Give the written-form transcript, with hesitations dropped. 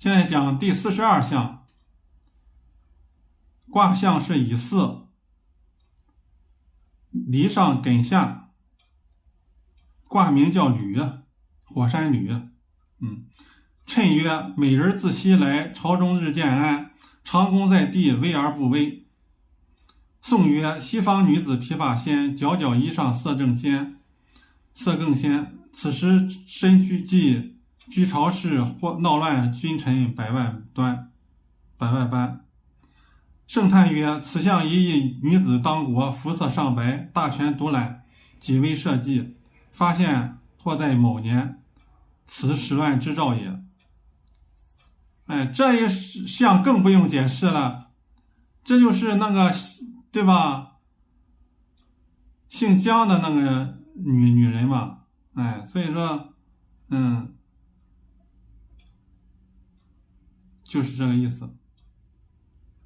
现在讲第42象，卦象是乙巳，离上艮下，卦名叫履，火山履。谶曰：美人自西来，朝中日渐安，长弓在地，危而不危。宋曰：西方女子琵琶仙，皎皎衣裳色更鲜。此时身居既居朝市，或闹乱君臣百万般。圣叹曰：此象一役女子当国，肤色上白，大权独揽，己微社稷，发现或在某年，此始乱之兆也。这一项更不用解释了，这就是那个，对吧？姓姜的那个女人嘛，所以说，就是这个意思。